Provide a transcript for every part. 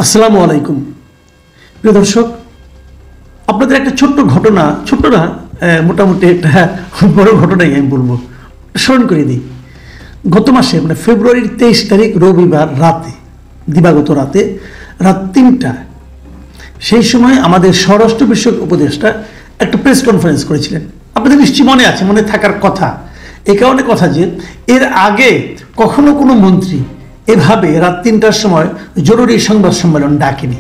আসসালামু আলাইকুম প্রিয় দর্শক, আপনাদের একটা ছোট্ট ঘটনা, ছোট্ট না মোটামুটি একটা বড় ঘটনাই আমি বলবো, স্মরণ করে দিই। গত মাসে মানে ফেব্রুয়ারির 23 তারিখ রবিবার রাতে, দিবাগত রাতে রাত 3টা, সেই সময় আমাদের স্বরাষ্ট্র বিষয়ক উপদেষ্টা একটা প্রেস কনফারেন্স করেছিলেন। আপনাদের নিশ্চয়ই মনে আছে, মনে থাকার কথা। এই কারণে কথা যে এর আগে কখনো কোনো মন্ত্রী এভাবে রাত 3টার সময় জরুরি সংবাদ সম্মেলন ডাকেনি।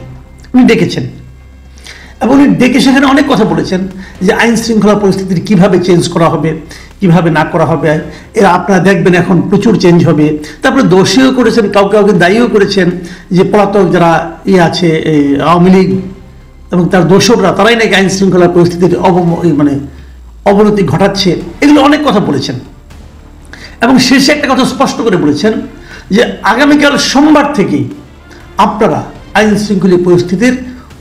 উনি ডেকেছেন এবং উনি ডেকে সেখানে অনেক কথা বলেছেন যে আইন শৃঙ্খলা পরিস্থিতির কিভাবে চেঞ্জ করা হবে, কিভাবে না করা হবে। এরা আপনারা দেখবেন এখন প্রচুর চেঞ্জ হবে। তারপরে দোষীও করেছেন, কাউকে কাউকে দায়ীও করেছেন যে পলাতক যারা আছে এই আওয়ামী লীগ এবং তার দোসররা, তারাই নাকি আইন শৃঙ্খলা পরিস্থিতির অবনতি ঘটাচ্ছে। এগুলো অনেক কথা বলেছেন এবং শেষে একটা কথা স্পষ্ট করে বলেছেন যে আগামীকাল সোমবার থেকেই আপনারা আইন শৃঙ্খলা পরিস্থিতির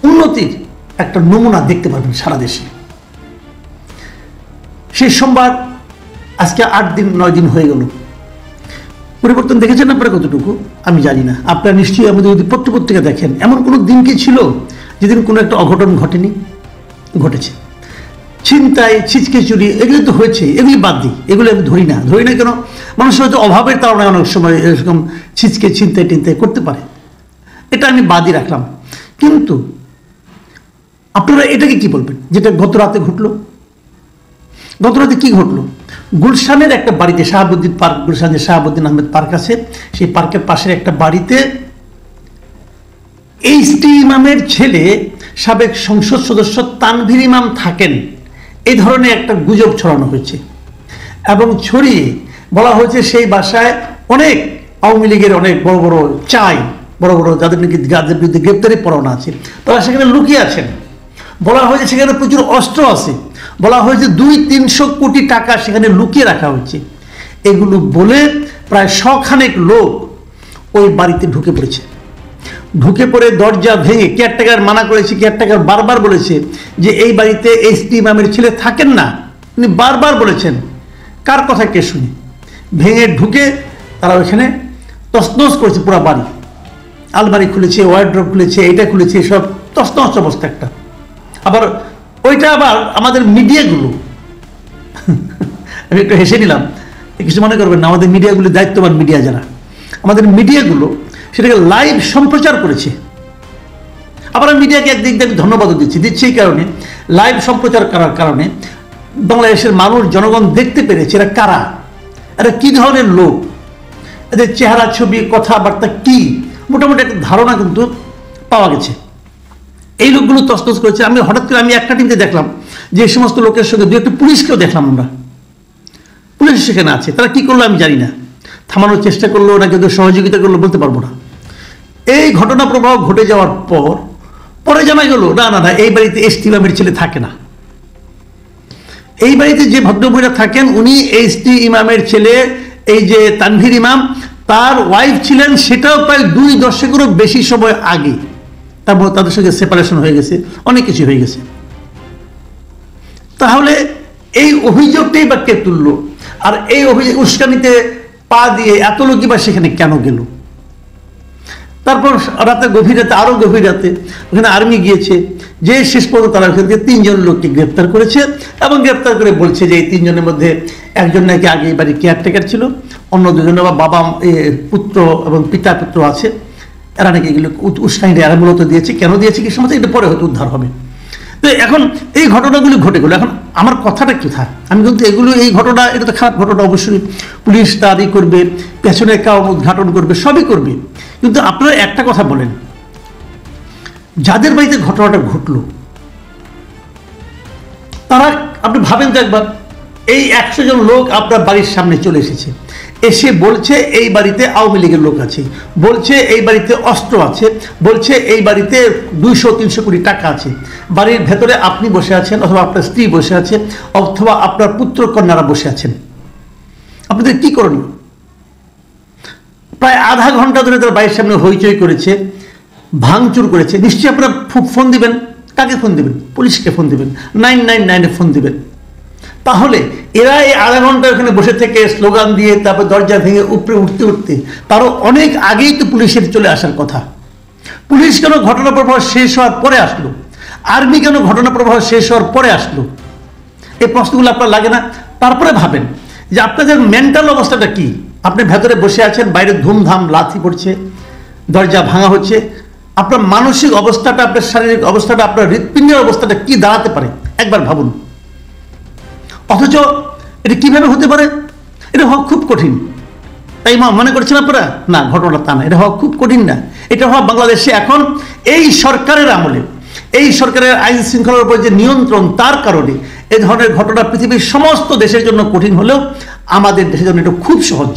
উন্নতির একটা নমুনা দেখতে পাবেন সারা দেশে। সেই সোমবার আজকে 8 দিন 9 দিন হয়ে গেল। পরিবর্তন দেখেছেন আপনারা কতটুকু আমি জানি না। আপনারা নিশ্চয়ই আমাদের যদি পত্রপত্রিকা দেখেন, এমন কোনো দিন কি ছিল যেদিন কোনো একটা অঘটন ঘটেনি? ঘটেছে। ছিনতাই, ছিচকে চুরি, এগুলো তো হয়েছে। এগুলি বাদ দিই, এগুলো আমি ধরি না কেন? মানুষ হয়তো অভাবের কারণে অনেক সময় এরকম ছিনতাই টিনতাই করতে পারে, এটা আমি বাদই রাখলাম। কিন্তু আপনারা এটাকে কি বলবেন যেটা গত রাতে ঘটলো? গত রাতে কি ঘটলো? গুলশানের একটা বাড়িতে, শাহাবুদ্দিন পার্ক, গুলশানের শাহাবুদ্দিন আহমেদ পার্ক আছে, সেই পার্কের পাশের একটা বাড়িতে এইচটি ইমামের ছেলে সাবেক সংসদ সদস্য তানভীর ইমাম থাকেন, এই ধরনের একটা গুজব ছড়ানো হয়েছে এবং ছড়িয়ে বলা হয়েছে সেই বাসায় অনেক আওয়ামী লীগের অনেক বড় বড় যাদের নাকি যাদের বিরুদ্ধে গ্রেপ্তারি পরোয়ানা আছে, তারা সেখানে লুকিয়ে আছেন। বলা হয়েছে সেখানে প্রচুর অস্ত্র আছে। বলা হয়েছে 200-300 কোটি টাকা সেখানে লুকিয়ে রাখা হয়েছে। এগুলো বলে প্রায় 100 খানেক লোক ওই বাড়িতে ঢুকে পড়ে দরজা ভেঙে, কেয়ারটেকার মানা করেছে, কেয়ারটেকার বারবার বলেছে যে এই বাড়িতে এইচটি ইমামের ছেলে থাকেন না। উনি বারবার বলেছেন, কার কথা কে শুনি। ভেঙে ঢুকে তারা ওইখানে তছনছ করেছে পুরো বাড়ি। আলমারি খুলেছে, ওয়ার্ড্রপ খুলেছে, এটা খুলেছে, সব তছনছ অবস্থা একটা। আবার ওইটা আবার আমাদের মিডিয়াগুলো আমি একটু হেসে নিলাম, কিছু মনে করবেন না, আমাদের মিডিয়াগুলো দায়িত্ববান মিডিয়া যারা, আমাদের মিডিয়াগুলো সেটাকে লাইভ সম্প্রচার করেছে। আবার মিডিয়াকে একদিক দিয়ে ধন্যবাদও দিচ্ছি এই কারণে, লাইভ সম্প্রচার করার কারণে বাংলাদেশের মানুষ, জনগণ দেখতে পেরেছে এরা কারা, এরা কি ধরনের লোক, এদের চেহারা, ছবি, কথাবার্তা কি, মোটামুটি একটা ধারণা কিন্তু পাওয়া গেছে। এই লোকগুলো তছনছ করেছে। হঠাৎ করে আমি একটা টিমকে দেখলাম যে এই সমস্ত লোকের সঙ্গে 2-1 পুলিশকেও দেখলাম আমরা, পুলিশ সেখানে আছে। তারা কি করলো আমি জানি না, থামানোর চেষ্টা করলো না কিন্তু সহযোগিতা করলো বলতে পারবো না। এই ঘটনা প্রবাহ ঘটে যাওয়ার পরে জানা গেল না এই বাড়িতে এইচটি ইমামের ছেলে থাকে না। এই বাড়িতে যে ভদ্রমহিলা থাকেন উনি এইচটি ইমামের ছেলে, এই যে তানভীর ইমাম, তার ওয়াইফ ছিলেন, সেটাও প্রায় 2 দশকেরও বেশি সময় আগে। তারপর তাদের সঙ্গে সেপারেশন হয়ে গেছে, অনেক কিছু হয়ে গেছে। তাহলে এই অভিযোগটাই বা কে তুললো? আর এই অভিযোগ উস্কানিতে পা দিয়ে এত লোকই বা সেখানে কেন গেল? তারপর রাতে গভীর রাতে, আরো গভীর রাতে ওখানে আর্মি গিয়েছে, যে শেষ পর্যন্ত তারা ওখান থেকে 3 জন লোককে গ্রেপ্তার করেছে এবং গ্রেপ্তার করে বলছে যে এই 3 জনের মধ্যে একজন নাকি আগে এই বাড়ির কেয়ারটেকার ছিল, অন্য 2 জন বাবা পুত্র এবং পিতা পুত্র আছে। এরা নাকি এগুলো উস্কানিটা এরা মূলত দিয়েছে। কেন দিয়েছে কি সমস্যা, এটা পরে হয়তো উদ্ধার হবে। তো এখন এই ঘটনাগুলি ঘটে গেল। এখন আমার কথাটা কোথায়? আমি কিন্তু এই ঘটনা, এটা তো খারাপ ঘটনা, অবশ্যই পুলিশ তারই করবে, পেছনে কারণ উদ্ঘাটন করবে, সবই করবে। কিন্তু আপনারা একটা কথা বলেন, যাদের বাড়িতে ঘটনাটা ঘটলো তারা, আপনি ভাবেন তো একবার, এই 100 জন লোক আপনার বাড়ির সামনে চলে এসে বলছে এই বাড়িতে আওয়ামী লীগের লোক আছে, বলছে এই বাড়িতে অস্ত্র আছে, বলছে এই বাড়িতে 200-300 কোটি টাকা আছে। বাড়ির ভেতরে আপনি বসে আছেন, অথবা আপনার স্ত্রী বসে আছে, অথবা আপনার পুত্র কন্যারা বসে আছেন। আপনাদের কি করণীয়? প্রায় আধা ঘন্টা ধরে তারা বাড়ির সামনে হইচই করেছে, ভাঙচুর করেছে। নিশ্চয়ই আপনারা ফোন দিবেন। কাকে ফোন দিবেন? পুলিশকে ফোন দিবেন, 999-এ ফোন দিবেন। তাহলে এরা এই আধা ঘন্টা ওখানে বসে থেকে স্লোগান দিয়ে তারপর দরজা ভেঙে উপরে উঠতে তারও অনেক আগেই তো পুলিশের চলে আসার কথা। পুলিশ কেন ঘটনা প্রবাহ শেষ হওয়ার পরে আসলো? আর্মি কেন ঘটনা প্রবাহ শেষ হওয়ার পরে আসলো? এই প্রশ্নগুলো আপনার লাগে না? তারপরে ভাবেন যে আপনাদের মেন্টাল অবস্থাটা কি। আপনি ভেতরে বসে আছেন, বাইরে ধুমধাম লাথি পড়ছে, দরজা ভাঙা হচ্ছে, আপনার মানসিক অবস্থাটা, আপনার শারীরিক অবস্থাটা, আপনার হৃৎপিণ্ডের অবস্থাটা কি দাঁড়াতে পারে একবার ভাবুন। অথচ এটা কিভাবে হতে পারে? এটা হওয়া খুব কঠিন, তাই মনে করছেন আপনারা? না, ঘটনা তা না, এটা হওয়া খুব কঠিন না। এটা হওয়া বাংলাদেশে এখন এই সরকারের আমলে, এই সরকারের আইন শৃঙ্খলার উপর যে নিয়ন্ত্রণ, তার কারণে এই ধরনের ঘটনা পৃথিবীর সমস্ত দেশের জন্য কঠিন হলেও আমাদের দেশের জন্য এটা খুব সহজ।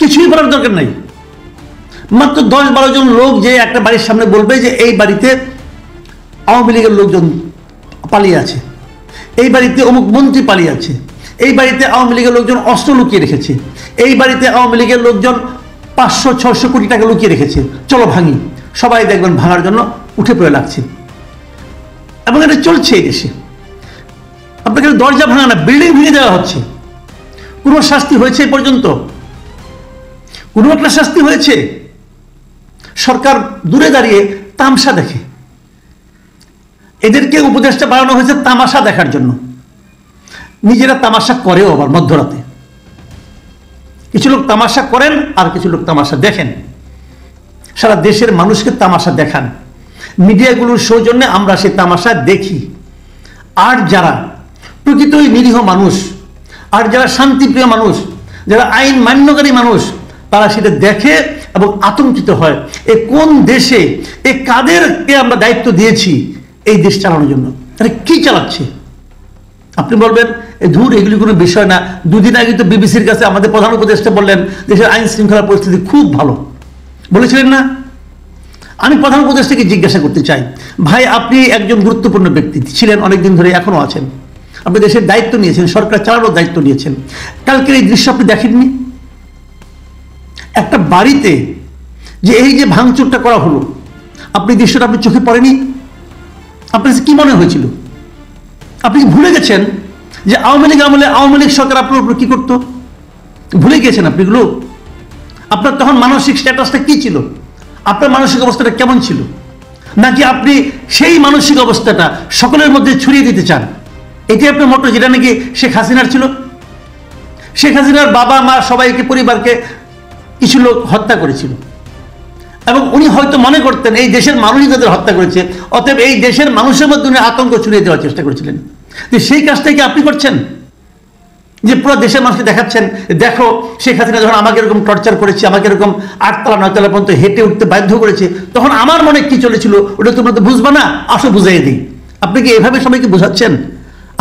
কিছুই করার দরকার নাই। মাত্র 10-12 জন লোক যে একটা বাড়ির সামনে বলবে যে এই বাড়িতে আওয়ামী লীগের লোকজন পালিয়ে আছে, এই বাড়িতে অমুক মন্ত্রী পালিয়ে আছে, এই বাড়িতে আওয়ামী লীগের লোকজন অস্ত্র লুকিয়ে রেখেছে, এই বাড়িতে আওয়ামী লীগের লোকজন 500-600 কোটি টাকা লুকিয়ে রেখেছে, চলো ভাঙি। সবাই দেখবেন ভাঙার জন্য উঠে পড়ে লাগছে, এবং এটা চলছে এই দেশে। আপনাকে দরজা ভাঙা না, বিল্ডিং ভেঙে দেওয়া হচ্ছে। কোনো শাস্তি হয়েছে এ পর্যন্ত? কোনো একটা শাস্তি হয়েছে? সরকার দূরে দাঁড়িয়ে তামসা দেখে। এদেরকে উপদেশটা বাড়ানো হয়েছে তামাশা দেখার জন্য। নিজেরা তামাশা করেও আবার মধ্যরাতে। কিছু লোক তামাশা করেন আর কিছু লোক তামাশা দেখেন। সারা দেশের মানুষকে তামাশা দেখান। মিডিয়াগুলোর সৌজন্যে আমরা সেই তামাশা দেখি। আর যারা প্রকৃতই নিরীহ মানুষ, আর যারা শান্তিপ্রিয় মানুষ, যারা আইন মান্যকারী মানুষ, তারা সেটা দেখে এবং আতঙ্কিত হয়। এ কোন দেশে, এ কাদেরকে আমরা দায়িত্ব দিয়েছি এই দেশ চালানোর জন্য? তারা কি চালাচ্ছে? আপনি বলবেন ধুর, এগুলি কোনো বিষয় না। দুদিন আগে তো বিবিসির কাছে আমাদের প্রধান উপদেষ্টা বললেন দেশের আইন শৃঙ্খলা পরিস্থিতি খুব ভালো, বলেছিলেন না? আমি প্রধান উপদেষ্টাকে জিজ্ঞাসা করতে চাই, ভাই আপনি একজন গুরুত্বপূর্ণ ব্যক্তি ছিলেন, অনেকদিন ধরে এখনো আছেন, আপনি দেশের দায়িত্ব নিয়েছেন, সরকার চালানোর দায়িত্ব নিয়েছেন, কালকের এই দৃশ্য আপনি দেখেননি? একটা বাড়িতে যে এই যে ভাঙচুরটা করা হলো, আপনি দৃশ্যটা আপনি চোখে পড়েনি? আপনার কি মনে হয়েছিল? আপনি ভুলে গেছেন যে আওয়ামী লীগ আমলে আওয়ামী লীগ সরকার আপনার উপর কি করতো? ভুলে গিয়েছেন আপনি এগুলো? আপনার তখন মানসিক স্ট্যাটাসটা কি ছিল? আপনার মানসিক অবস্থাটা কেমন ছিল? নাকি আপনি সেই মানসিক অবস্থাটা সকলের মধ্যে ছড়িয়ে দিতে চান? এটি আপনার মোটর, যেটা নাকি শেখ হাসিনার ছিল। শেখ হাসিনার বাবা মা সবাইকে, পরিবারকে কিছু লোক হত্যা করেছিল, এবং উনি হয়তো মনে করতেন এই দেশের মানুষই তাদের হত্যা করেছে, অতএব এই দেশের মানুষের মধ্যে উনি আতঙ্ক ছড়িয়ে দেওয়ার চেষ্টা করেছিলেন। সেই কাজটাই কি আপনি করছেন? যে পুরো দেশের মানুষকে দেখাচ্ছেন, দেখো শেখ হাসিনা যখন আমাকে এরকম টর্চার করেছে, আমাকে এরকম 8তলা 9তলা পর্যন্ত হেঁটে উঠতে বাধ্য করেছে, তখন আমার মনে কি চলেছিল ওটা তোমরা তো বুঝবা না, আসো বুঝাই দিই। আপনি কি এভাবে সবাইকে বোঝাচ্ছেন?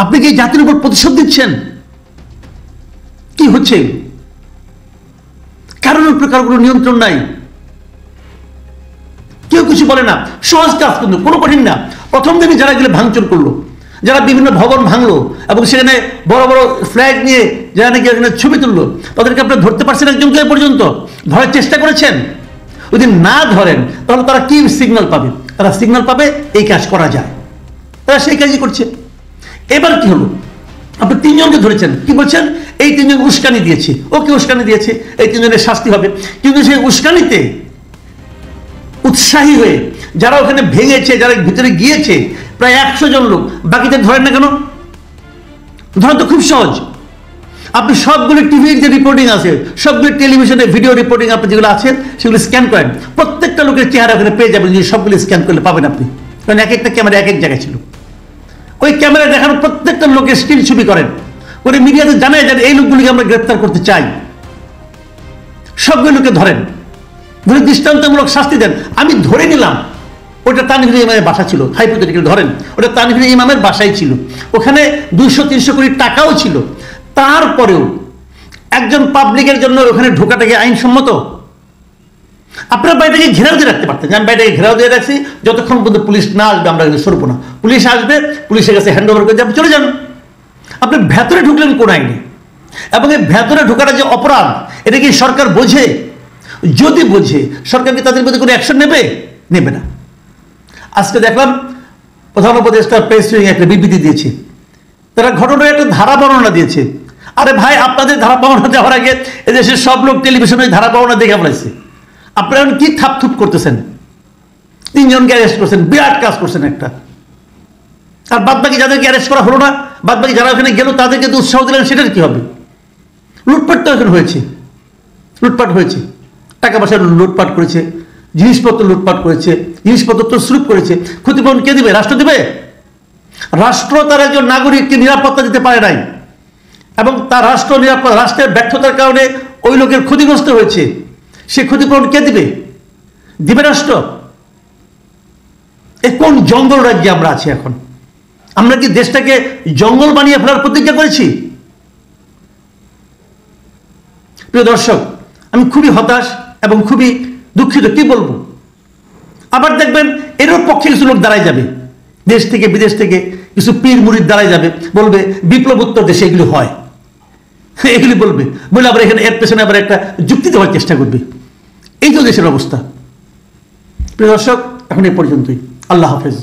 আপনি কি এই জাতির উপর প্রতিশোধ দিচ্ছেন? কি হচ্ছে? কারণ প্রকারগুলো নিয়ন্ত্রণ নাই, কেউ কিছু বলে না। সহজ কাজ, কিন্তু কোনো কঠিন না। প্রথম দিনে যারা গেলে ভাঙচুর করলো, যারা বিভিন্ন ভবন ভাঙলো এবং সেখানে বড় বড় ফ্ল্যাগ নিয়ে যারা নাকি এখানে ছবি তুললো, তাদেরকে আপনারা ধরতে পারছেন একজনকে পর্যন্ত? ধরার চেষ্টা করেছেন? যদি না ধরেন তাহলে তারা কি সিগন্যাল পাবে? তারা সিগন্যাল পাবে এই কাজ করা যায়, তারা সেই কাজই করছে। এবার কি হলো? আপনি 3 জনকে ধরেছেন, কি বলছেন? এই 3 জন উস্কানি দিয়েছে। ওকে উস্কানি দিয়েছে, এই 3 জনের শাস্তি হবে। কিন্তু সেই উস্কানিতে উৎসাহী হয়ে যারা ওখানে ভেঙেছে, যারা ভিতরে গিয়েছে, প্রায় 100 জন লোক, বাকিদের ধরেন না কেন? ধরেন তো খুব সহজ। আপনি সবগুলো টিভির যে রিপোর্টিং আছে, সবগুলো টেলিভিশনের ভিডিও রিপোর্টিং আপনি যেগুলো আছে সেগুলো স্ক্যান করেন, প্রত্যেকটা লোকের চেহারা ওখানে পেয়ে যাবেন। যে সবগুলো স্ক্যান করলে পাবেন আপনি, কারণ এক একটা ক্যামেরা এক এক জায়গায় ছিল। ওই ক্যামেরা দেখানো প্রত্যেকটা লোকের স্টিল ছবি করেন, করে মিডিয়াতে জানায় যে এই লোকগুলিকে আমরা গ্রেপ্তার করতে চাই। সবগুলো লোকে ধরেন, ধরে দৃষ্টান্তমূলক শাস্তি দেন। আমি ধরে নিলাম ওটা তানভীর ইমামের বাসা ছিল, হাইপোথেটিক্যাল ধরেন ওটা তানভীর ইমামের বাসাই ছিল, ওখানে 200-300 কোটি টাকাও ছিল। তারপরেও একজন পাবলিকের জন্য ওখানে ঢোকাটাকে আইনসম্মত? আপনার বাড়িটাকে ঘেরাও দিয়ে রাখতে পারতেন। আমি বাড়িটাকে ঘেরাও দিয়ে রাখছি, যতক্ষণ পর্যন্ত পুলিশ না আসবে আমরা কিন্তু সরবো না। পুলিশ আসবে, পুলিশের কাছে হ্যান্ড ওভার করে যাবে, চলে যান। আপনি ভেতরে ঢুকলেন কোন আইনে? এবং এই ভেতরে ঢোকাটা যে অপরাধ, এটা কি সরকার বোঝে? যদি বোঝে, সরকার কি তাদের প্রতি কোনো অ্যাকশন নেবে? নেবে না। আজকে দেখলাম প্রধান উপদেষ্টা প্রেস উইং একটা বিবৃতি দিয়েছে, তারা ঘটনার একটা ধারা বর্ণনা দিয়েছে। আরে ভাই, আপনাদের ধারা বর্ণনা দেওয়ার আগে এদেশের সব লোক টেলিভিশনে ধারা বর্ণনা দেখে ফেলেছে। আপনারা কি থাপথুপ করতেছেন? 3 জনকে অ্যারেস্ট করছেন, বিরাট কাজ করছেন একটা। আর বাদবাকি যাদেরকে অ্যারেস্ট করা হলো না, বাদবাকি যারা ওখানে গেল তাদেরকে তো উৎসাহ দিলেন, সেটার কি হবে? লুটপাট তো এখানে হয়েছে, লুটপাট হয়েছে, টাকা পয়সা লুটপাট করেছে, জিনিসপত্র লুটপাট করেছে, জিনিসপত্র তছরূপ করেছে। ক্ষতিপূরণ কে দিবে? রাষ্ট্র দিবে? রাষ্ট্র তার একজন নাগরিককে নিরাপত্তা দিতে পারে নাই, এবং তার রাষ্ট্রের ব্যর্থতার কারণে ওই লোকের ক্ষতিগ্রস্ত হয়েছে, সে ক্ষতিপূরণ কে দিবে? দিবে রাষ্ট্র? এ কোন জঙ্গল রাজ্যে আমরা আছি এখন? আমরা কি দেশটাকে জঙ্গল বানিয়ে ফেলার প্রতিজ্ঞা করেছি? প্রিয় দর্শক, আমি খুবই হতাশ এবং খুবই দুঃখিত। কি বলবো? আবার দেখবেন এরও পক্ষে কিছু লোক দাঁড়ায় যাবে, দেশ থেকে বিদেশ থেকে কিছু পীর মুরিদ দাঁড়ায় যাবে, বলবে বিপ্লবোত্তর দেশে এগুলি হয়, এগুলি বলবে, বলে আবার এখানে এর পেছনে আবার একটা যুক্তি দেওয়ার চেষ্টা করবে। এই তো দেশের অবস্থা। প্রিয় দর্শক, এখন এই পর্যন্তই। আল্লাহ হাফেজ।